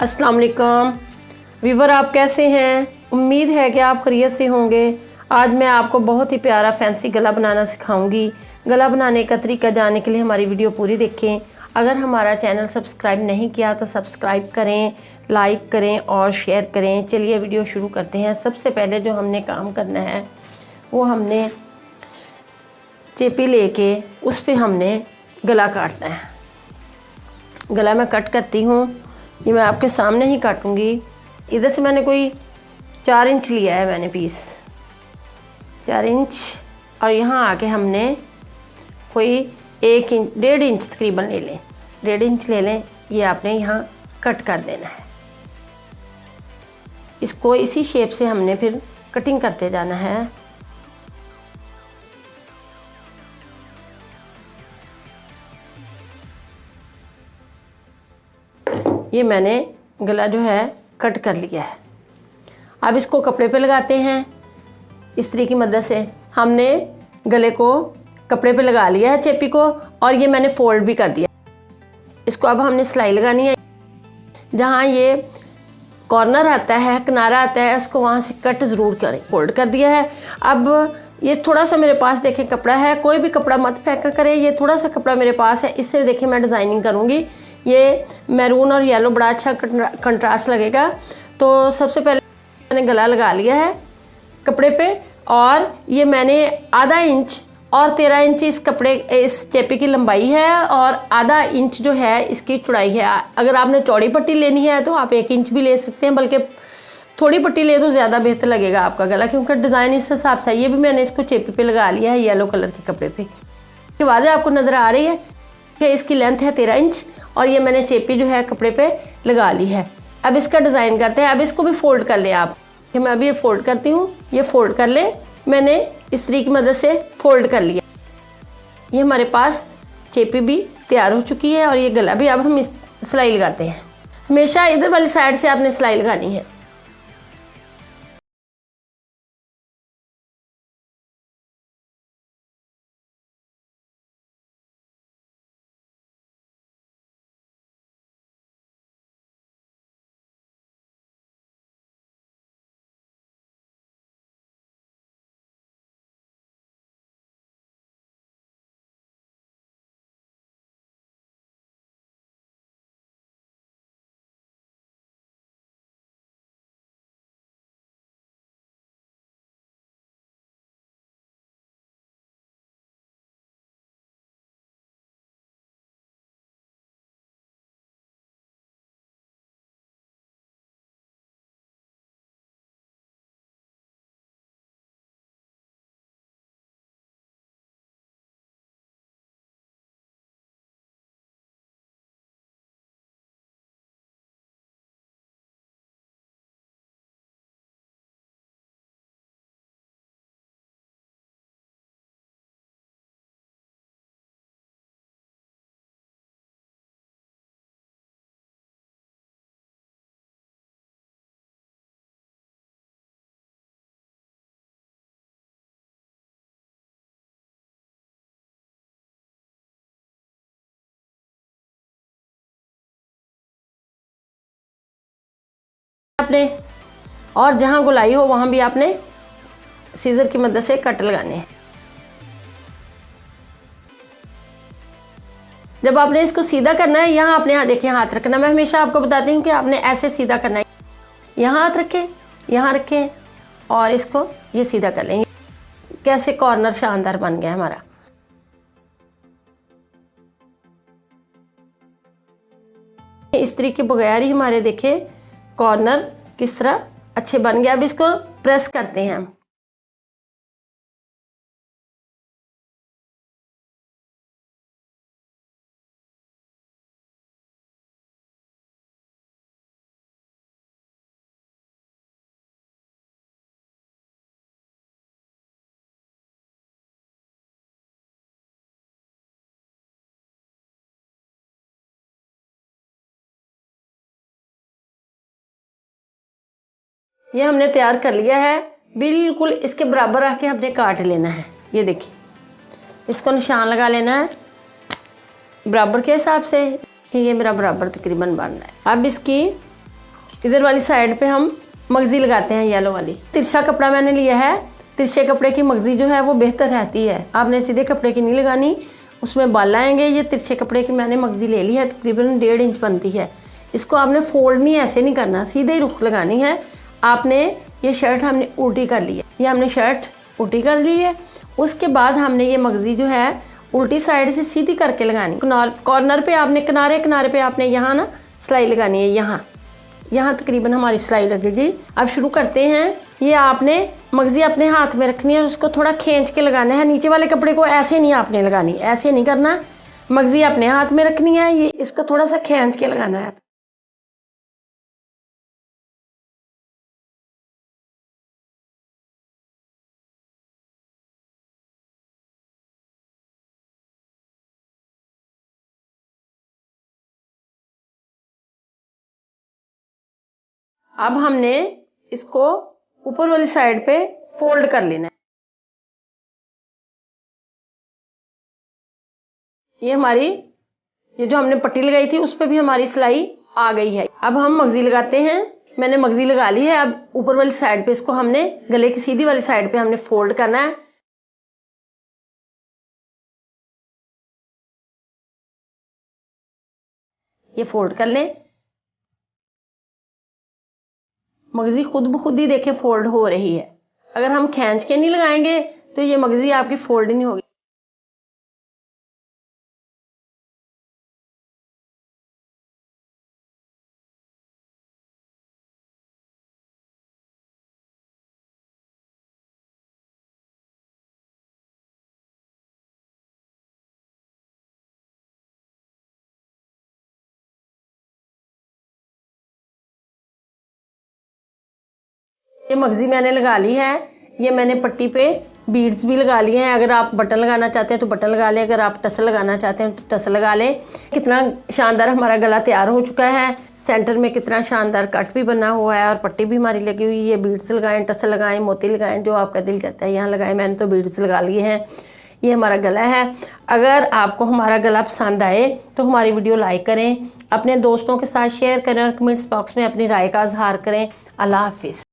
अस्सलाम वालेकुम वीवर, आप कैसे हैं? उम्मीद है कि आप खैरियत से होंगे। आज मैं आपको बहुत ही प्यारा फैंसी गला बनाना सिखाऊंगी। गला बनाने का तरीका जानने के लिए हमारी वीडियो पूरी देखें। अगर हमारा चैनल सब्सक्राइब नहीं किया तो सब्सक्राइब करें, लाइक करें और शेयर करें। चलिए वीडियो शुरू करते हैं। सबसे पहले जो हमने काम करना है वो हमने चेपी लेके उस पर हमने गला काटना है। गला मैं कट करती हूँ, ये मैं आपके सामने ही काटूंगी। इधर से मैंने कोई 4 इंच लिया है, मैंने पीस 4 इंच, और यहाँ आके हमने कोई 1 इंच 1.5 इंच तकरीबन ले लें, 1.5 इंच ले लें। ये आपने यहाँ कट कर देना है। इसको इसी शेप से हमने फिर कटिंग करते जाना है। ये मैंने गला जो है कट कर लिया है। अब इसको कपड़े पे लगाते हैं। इस्त्री की मदद से हमने गले को कपड़े पे लगा लिया है, चेपी को, और ये मैंने फोल्ड भी कर दिया। इसको अब हमने सिलाई लगानी है। जहाँ ये कॉर्नर आता है, किनारा आता है, इसको वहाँ से कट ज़रूर करें। फोल्ड कर दिया है। अब ये थोड़ा सा मेरे पास देखें कपड़ा है, कोई भी कपड़ा मत फेंका करें। ये थोड़ा सा कपड़ा मेरे पास है, इससे देखें मैं डिज़ाइनिंग करूँगी। ये मैरून और येलो बड़ा अच्छा कंट्रास्ट लगेगा। तो सबसे पहले मैंने गला लगा लिया है कपड़े पे, और ये मैंने आधा इंच और 13 इंच इस कपड़े इस चेपी की लंबाई है, और आधा इंच जो है इसकी चौड़ाई है। अगर आपने चौड़ी पट्टी लेनी है तो आप 1 इंच भी ले सकते हैं, बल्कि थोड़ी पट्टी ले तो ज़्यादा बेहतर लगेगा आपका गला, क्योंकि डिज़ाइन इस हिसाब से। ये भी मैंने इसको चेपी पे लगा लिया है येलो कलर के कपड़े पे। ये वाज़ेह आपको नज़र आ रही है कि इसकी लेंथ है 13 इंच, और ये मैंने चेपी जो है कपड़े पे लगा ली है। अब इसका डिज़ाइन करते हैं। अब इसको भी फोल्ड कर लें आप, कि मैं अभी ये फोल्ड करती हूँ। ये फोल्ड कर लें, मैंने इस्त्री की मदद से फोल्ड कर लिया। ये हमारे पास चेपी भी तैयार हो चुकी है, और ये गला भी। अब हम सिलाई लगाते हैं। हमेशा इधर वाली साइड से आपने सिलाई लगानी है। आपने और जहाँ गुलाई हो वहाँ भी आपने सीजर की मदद से कट लगाने हैं। जब आपने इसको सीधा करना है, यहाँ आपने यहाँ देखें हाथ रखना। मैं हमेशा आपको बताती हूँ कि आपने ऐसे सीधा करना है। यहाँ हाथ रखें, यहाँ रखें, और इसको ये सीधा कर लेंगे। कैसे कॉर्नर शानदार बन गया हमारा। इस्त्री के बगैर ही हमारे देखें कॉर्नर किस तरह अच्छे बन गया। अब इसको प्रेस करते हैं हम। ये हमने तैयार कर लिया है। बिल्कुल इसके बराबर आके हमने काट लेना है। ये देखिए, इसको निशान लगा लेना है बराबर के हिसाब से कि ये मेरा बराबर तकरीबन बन रहा है। अब इसकी इधर वाली साइड पे हम मगजी लगाते हैं, येलो वाली। तिरछा कपड़ा मैंने लिया है, तिरछे कपड़े की मगजी जो है वो बेहतर रहती है, आपने सीधे कपड़े की नहीं लगानी, उसमें बाल आएंगे। ये तिरछे कपड़े की मैंने मगजी ले ली है, तकरीबन 1.5 इंच बनती है। इसको आपने फोल्ड नहीं, ऐसे नहीं करना, सीधे ही रुख लगानी है आपने। ये शर्ट हमने उल्टी कर ली है, ये हमने शर्ट उल्टी कर ली है। उसके बाद हमने ये मगजी जो है उल्टी साइड से सीधी करके लगानी। कॉर्नर पे आपने किनारे पे आपने यहाँ ना सिलाई लगानी है, यहाँ तकरीबन हमारी सिलाई लगेगी। अब शुरू करते हैं। ये आपने मगजी अपने हाथ में रखनी है और उसको थोड़ा खींच के लगाना है। नीचे वाले कपड़े को ऐसे नहीं आपने लगानी, ऐसे नहीं करना, मगजी अपने हाथ में रखनी है, ये इसको थोड़ा सा खींच के लगाना है। अब हमने इसको ऊपर वाली साइड पे फोल्ड कर लेना है। ये हमारी, ये जो हमने पट्टी लगाई थी उस पर भी हमारी सिलाई आ गई है। अब हम मगजी लगाते हैं। मैंने मगजी लगा ली है। अब ऊपर वाली साइड पे इसको हमने गले की सीधी वाली साइड पे हमने फोल्ड करना है। ये फोल्ड कर लें। मगजी खुद ब खुद ही देखें फोल्ड हो रही है। अगर हम खींच के नहीं लगाएंगे तो ये मगजी आपकी फोल्ड नहीं होगी। ये मगजी मैंने लगा ली है। ये मैंने पट्टी पे बीड्स भी लगा लिए हैं। अगर आप बटन लगाना चाहते हैं तो बटन लगा लें, अगर आप टसल लगाना चाहते हैं तो टसल लगा लें। कितना शानदार हमारा गला तैयार हो चुका है। सेंटर में कितना शानदार कट भी बना हुआ है और पट्टी भी हमारी लगी हुई है। बीड्स लगाएं, टसल लगाएं, मोती लगाएं, जो आपका दिल चाहता है यहाँ लगाएं। मैंने तो बीड्स लगा लिए हैं। ये हमारा गला है। अगर आपको हमारा गला पसंद आए तो हमारी वीडियो लाइक करें, अपने दोस्तों के साथ शेयर करें और कमेंट्स बॉक्स में अपनी राय का इजहार करें। अल्लाह हाफिज़।